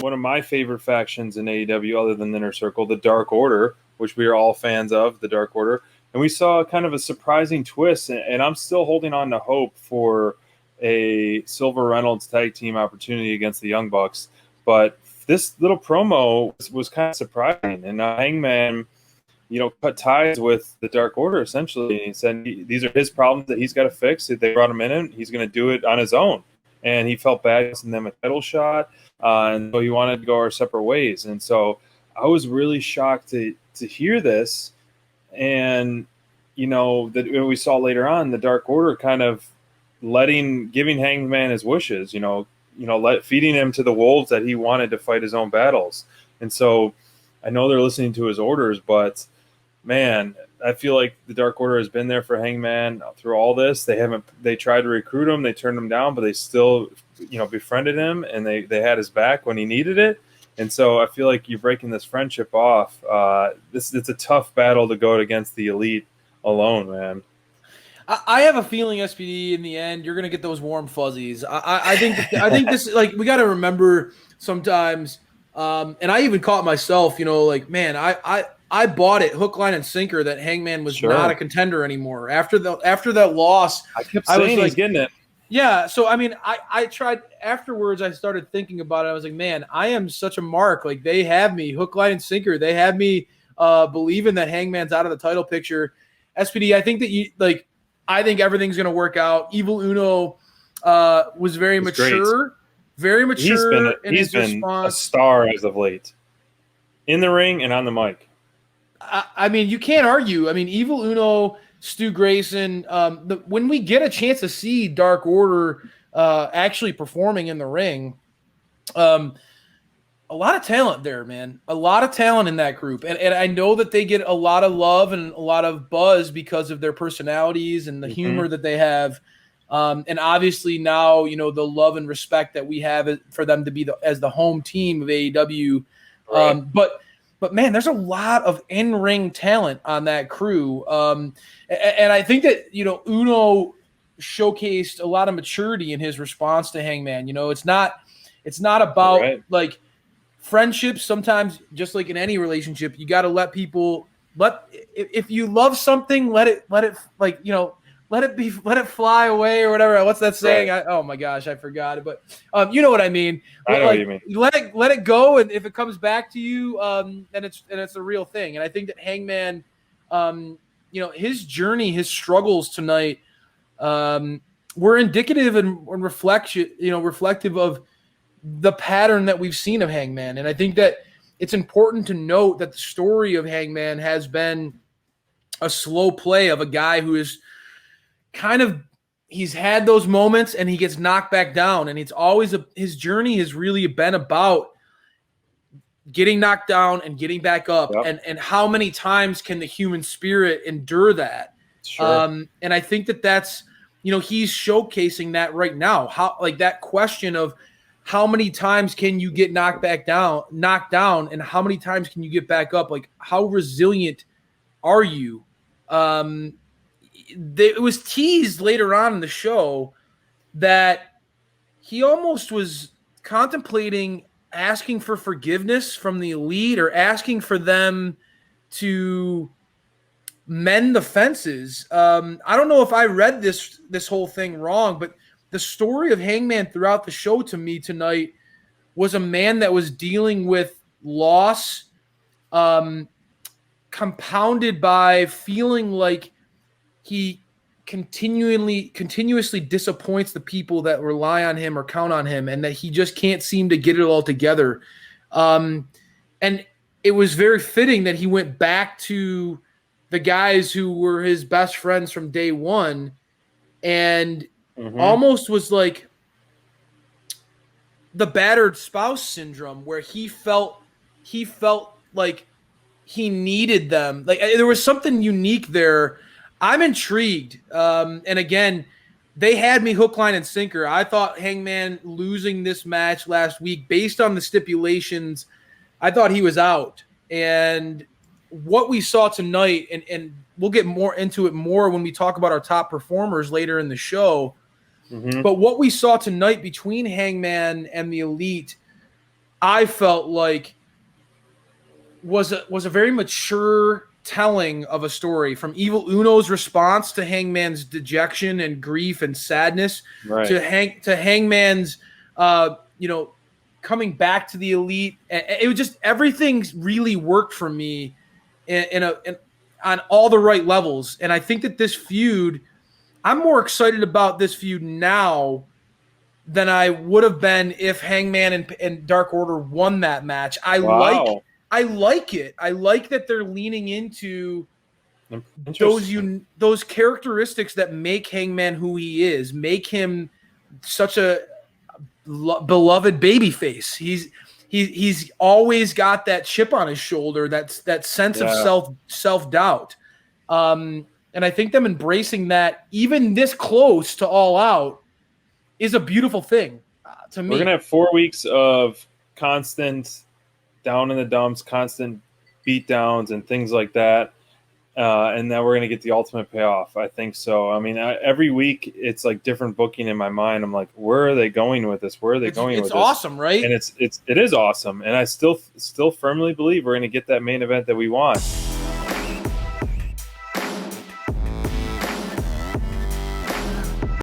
one of my favorite factions in AEW, other than the Inner Circle, the Dark Order, which we are all fans of, the Dark Order. And we saw kind of a surprising twist, and I'm still holding on to hope for a Silver Reynolds tag team opportunity against the Young Bucks. But this little promo was kind of surprising. And Hangman, cut ties with the Dark Order, essentially. He said these are his problems that he's got to fix. They brought him in, and he's going to do it on his own. And he felt bad giving them a title shot, and so he wanted to go our separate ways. And so I was really shocked to hear this. And, that we saw later on, the Dark Order kind of giving Hangman his wishes, feeding him to the wolves that he wanted to fight his own battles. And so I know they're listening to his orders, but man, I feel like the Dark Order has been there for Hangman through all this. They tried to recruit him, they turned him down, but they still, befriended him, and they had his back when he needed it. And so I feel like you're breaking this friendship off. It's a tough battle to go against the Elite alone, man. I have a feeling, SPD, in the end, you're going to get those warm fuzzies. I think this, like, we got to remember sometimes, and I even caught myself, man, I bought it hook, line, and sinker that Hangman was not a contender anymore. After that loss, I kept saying he's getting it. Yeah, so I mean, I tried afterwards. I started thinking about it. I was like, man, I am such a mark. Like, they have me hook, line, and sinker. They have me believing that Hangman's out of the title picture. SPD, I think that I think everything's going to work out. Evil Uno was very mature, very mature. He's been a star as of late, in the ring and on the mic. I mean, you can't argue. I mean, Evil Uno, Stu Grayson, when we get a chance to see Dark Order actually performing in the ring, a lot of talent there, man. A lot of talent in that group. And I know that they get a lot of love and a lot of buzz because of their personalities and the humor that they have. And obviously now, the love and respect that we have for them to be as the home team of AEW. Right. But man, there's a lot of in-ring talent on that crew. And I think that, Uno showcased a lot of maturity in his response to Hangman. It's not about like friendships. Sometimes, just like in any relationship, you got to let if you love something, let it fly away or whatever. What's that saying? Right. Oh my gosh, I forgot it. But you know what I mean. I know what you mean. Let it go, and if it comes back to you, then it's a real thing. And I think that Hangman, his journey, his struggles tonight, were indicative and reflective of the pattern that we've seen of Hangman. And I think that it's important to note that the story of Hangman has been a slow play of a guy who is he's had those moments and he gets knocked back down. And it's always his journey has really been about getting knocked down and getting back up. Yep. And how many times can the human spirit endure that? Sure. And I think that's, he's showcasing that right now. How, like, that question of how many times can you get knocked down, and how many times can you get back up? Like, how resilient are you? It was teased later on in the show that he almost was contemplating asking for forgiveness from the Elite, or asking for them to mend the fences. I don't know if I read this whole thing wrong, but the story of Hangman throughout the show to me tonight was a man that was dealing with loss, compounded by feeling like he continuously disappoints the people that rely on him or count on him, and that he just can't seem to get it all together. And it was very fitting that he went back to the guys who were his best friends from day one, and almost was like the battered spouse syndrome, where he felt like he needed them. Like, there was something unique there. I'm intrigued. And again, they had me hook, line, and sinker. I thought Hangman losing this match last week, based on the stipulations, I thought he was out. And what we saw tonight, and we'll get more into it when we talk about our top performers later in the show. But what we saw tonight between Hangman and the Elite I felt like was a very mature telling of a story, from Evil Uno's response to Hangman's dejection and grief and sadness Right. to Hangman's coming back to the Elite. It was just, everything really worked for me on all the right levels. And I think that this feud, I'm more excited about this feud now than I would have been if Hangman and Dark Order won that match. Wow. I like it. I like that they're leaning into those characteristics that make Hangman who he is, make him such a beloved babyface. He's always got that chip on his shoulder, that sense of self-doubt. And I think them embracing that, even this close to All Out, is a beautiful thing to me. We're gonna have 4 weeks of constant down in the dumps, constant beatdowns, and things like that, and then we're gonna get the ultimate payoff. I think so. I mean, every week it's like different booking in my mind. I'm like, where are they going with this? Where are they going with this? It's awesome, right? And it is awesome, and I still firmly believe we're gonna get that main event that we want.